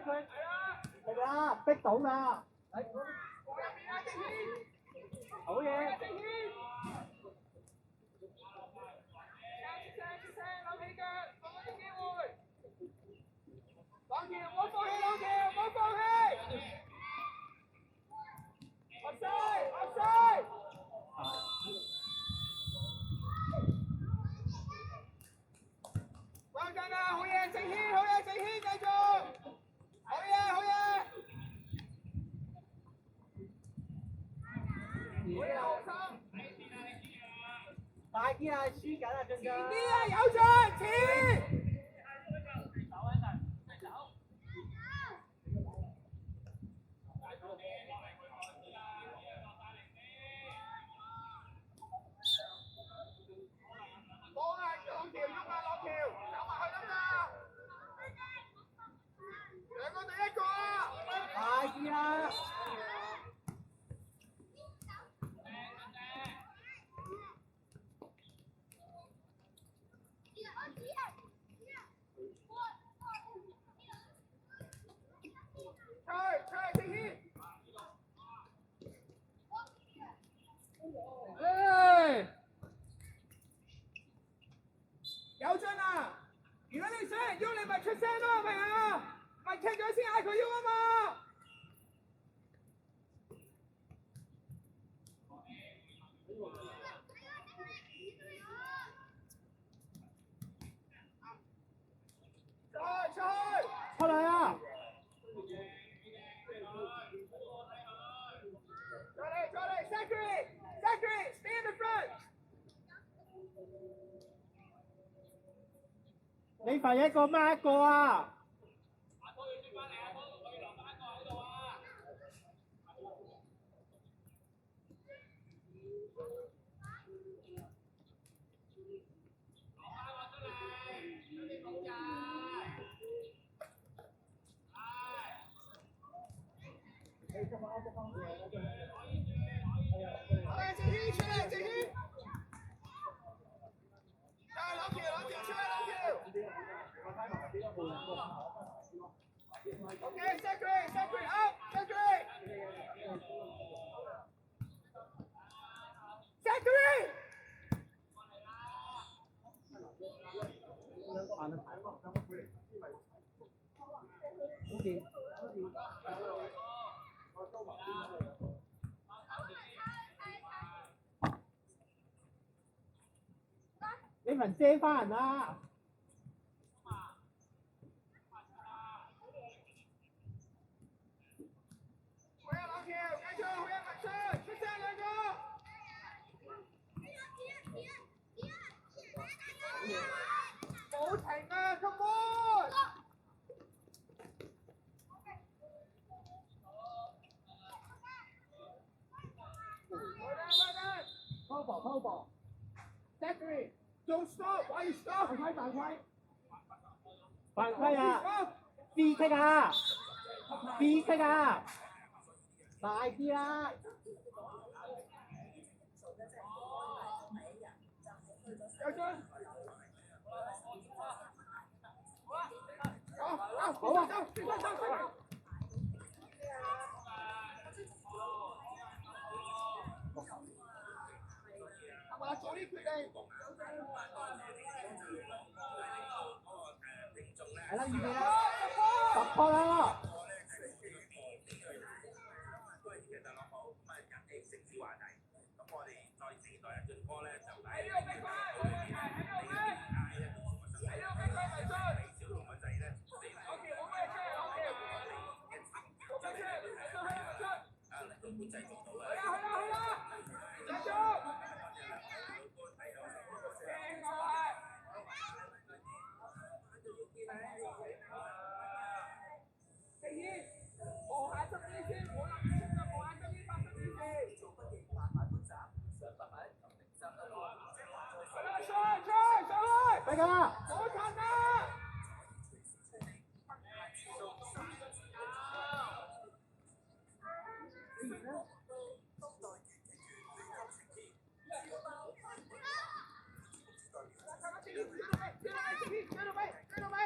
佢，係啦，逼到啦。好嘢。快啲啊！輸緊啊，進進。前啲啊，有進前。快啲啊！有進啊！如果你想人喐，你咪出聲咯，係咪啊？咪踢咗先嗌佢喐啊嘛！出嚟啊！再嚟 Zachary, stay in the front。你罰一個咩一個啊？Okay, Zachary, up, Zachary! Zachary!你咪遮翻人啦！冇停啊 ，come on！ 拋波 ，Zachary， don't stop，why you stop？ 犯規啊 ！free kick 啊 ！free kick 啊！快啲啦！有進。好啊，走！係嘛？早啲決定。係啦，預備啦，突破啦！俾佢啦！好近啊！追到尾！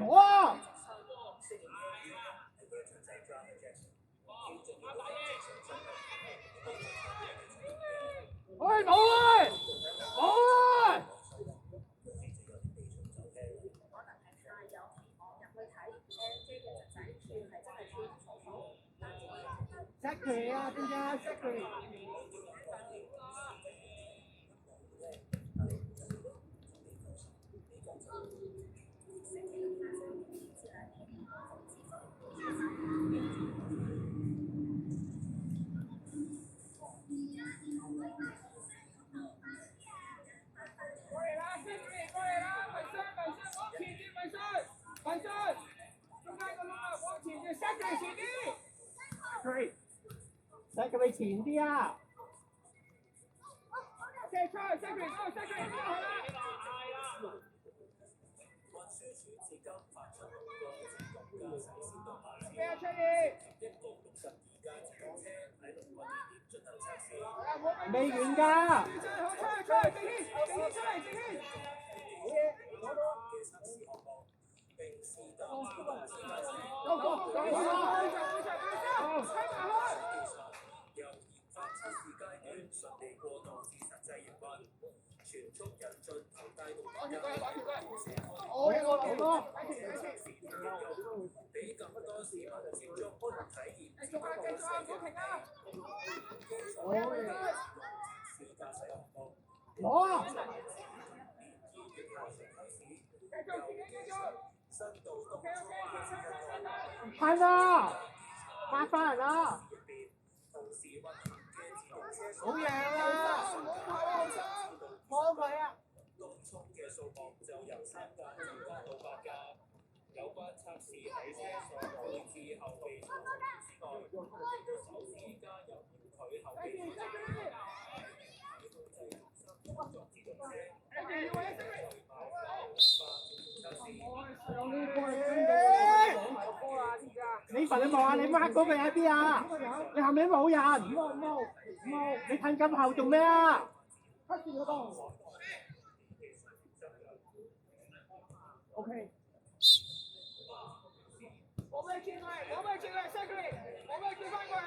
冇啊！喂，冇啊！冇啊！Secretary 啊，邊間 Secretary？過嚟啦 ，Secretary 過嚟啦，文信文信往前啲，文信文信，中間個窿啊，往前啲 ，Secretary 前啲。Secretary 前啲啊！射出去 ，Secretary 走 ，Secretary 走好啦。咩啊，出嚟？未完㗎。出去，正軒出嚟，正軒。好嘢，攞到。係啦，發翻嚟啦，好贏啦，幫佢啊！有關測試喺車上導致後備操作之外，首次加入佢後備操你份你望下，你 mark 嗰個喺邊啊？你後面冇人，你褪咁後做咩啊？OK。我俾佢轉嚟 ，Secretary， 我俾佢轉翻過嚟啦。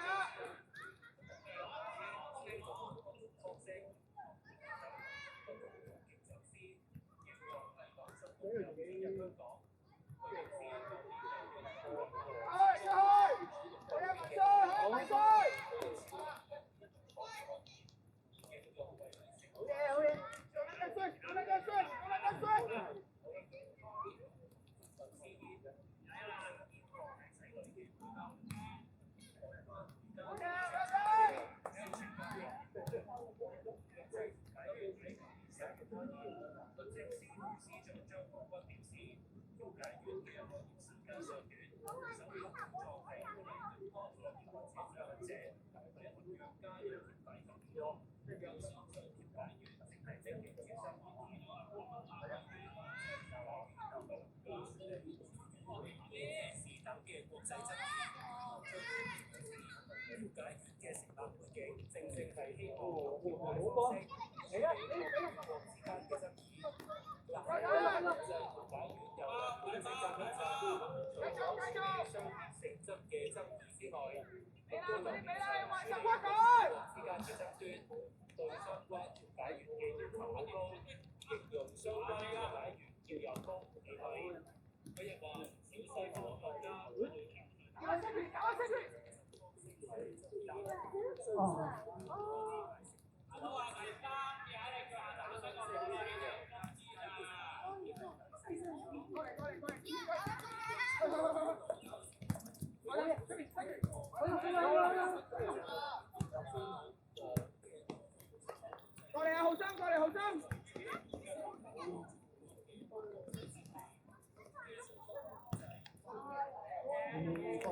過嚟啊，浩生，過嚟，浩生。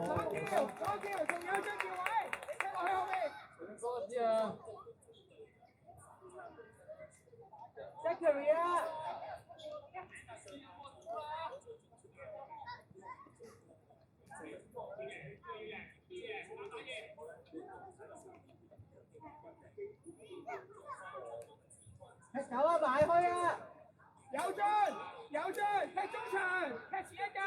左橋，仲有張橋位，你聽落去後面。多啲啊 ！Secretary 啊！踢球啊，埋去啊！有進，踢中場，踢前一格。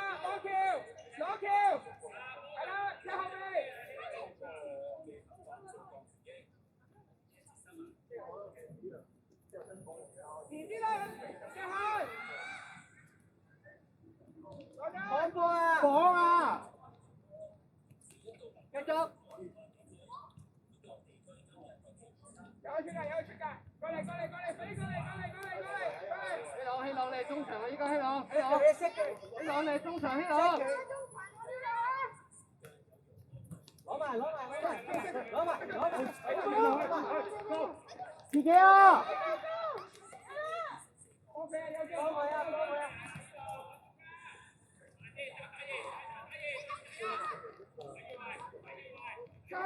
有出界，有出界，過嚟，過嚟，過嚟，飛過嚟，過嚟，過嚟，過嚟，過嚟。希朗你中場啊！依家希朗你中場希朗。攞埋，自己啊！OK 啊，有機會啊，吹啊！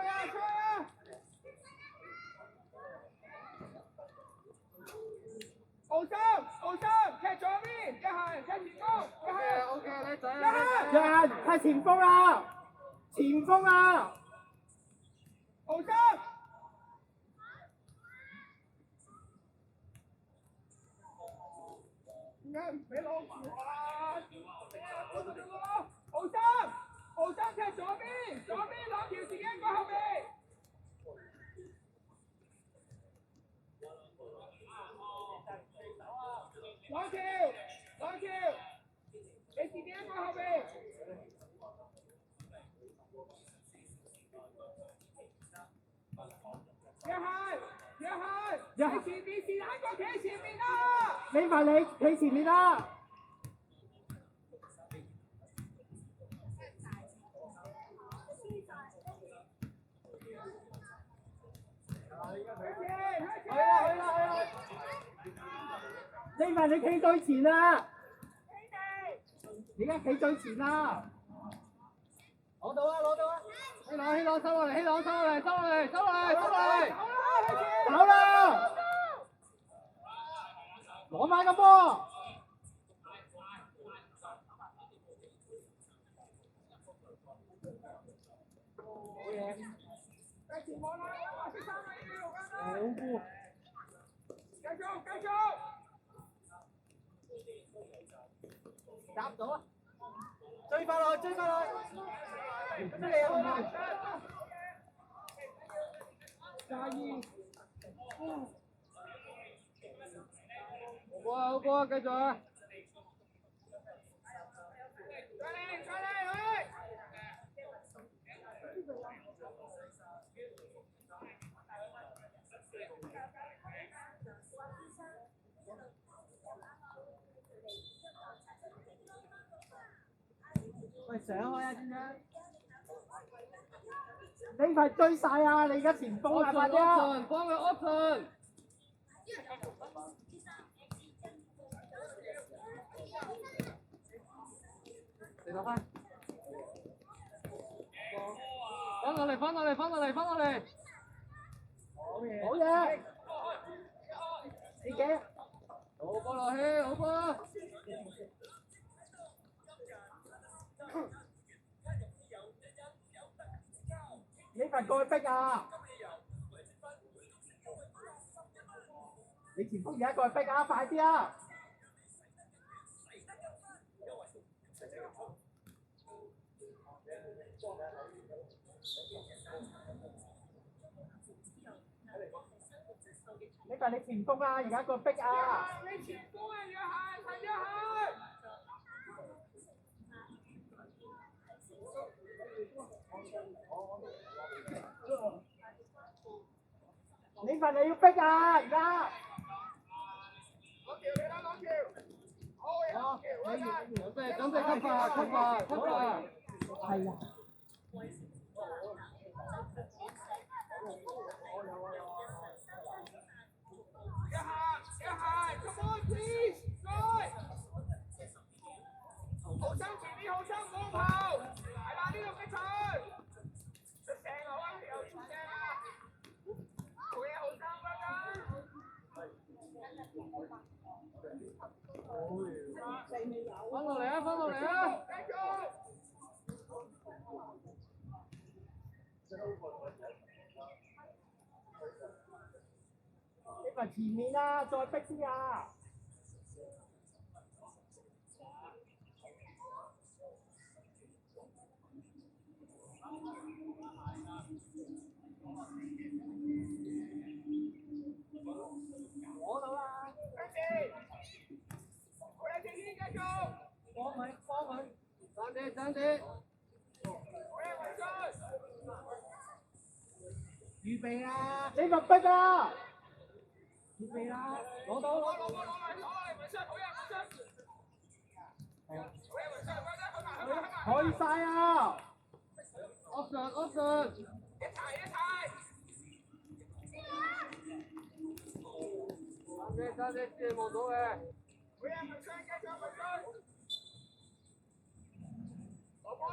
奧森，踢左邊，一下踢前鋒，一下。OK， 叻仔。一人係前鋒啊！奧森。點解唔俾攞住啊？奧森踢左邊攞條自己過後邊。攞條，你自己一個後邊。一下，你前面是哪個企喺前面啊？你埋你企前面啦。你埋你企最前啦。而家企最前啦。攞到啊！希朗收落嚟，走啦！攞埋個波。繼續。搭到啊！追翻落去！乜你啊？唔係。好波啊！繼續啊！喂，上開啊！點樣？你快追晒啊！你而家前鋒啊，快啲！幫佢 option。嚟落翻。翻落嚟！好嘢！自己。好波落去，好波！你快過去逼啊！你前鋒而家過去逼啊！快啲啊！你快你前鋒啊！而家過去逼啊！你前鋒啊！一下。你快你要逼啊！而家。攞條。好，準備吸發。係啊。一下 ，come on please，好心前面，好心唔好跑，係啦，呢度逼佢，出聲好啊，又出聲啊，好嘢，好心啊！翻落嚟啊！繼續。你埋前面啊，再逼啲啊！攞到啦！好啦，正軒繼續。幫佢，爭啲！好嘢，維信。預備啊！你咪逼啊！預備啦！攞到！攞埋手啊！文生，好嘢，文生。可以晒啊 ！option。一齊。三隻字望到嘅。好嘢，文生，繼續文生。落波！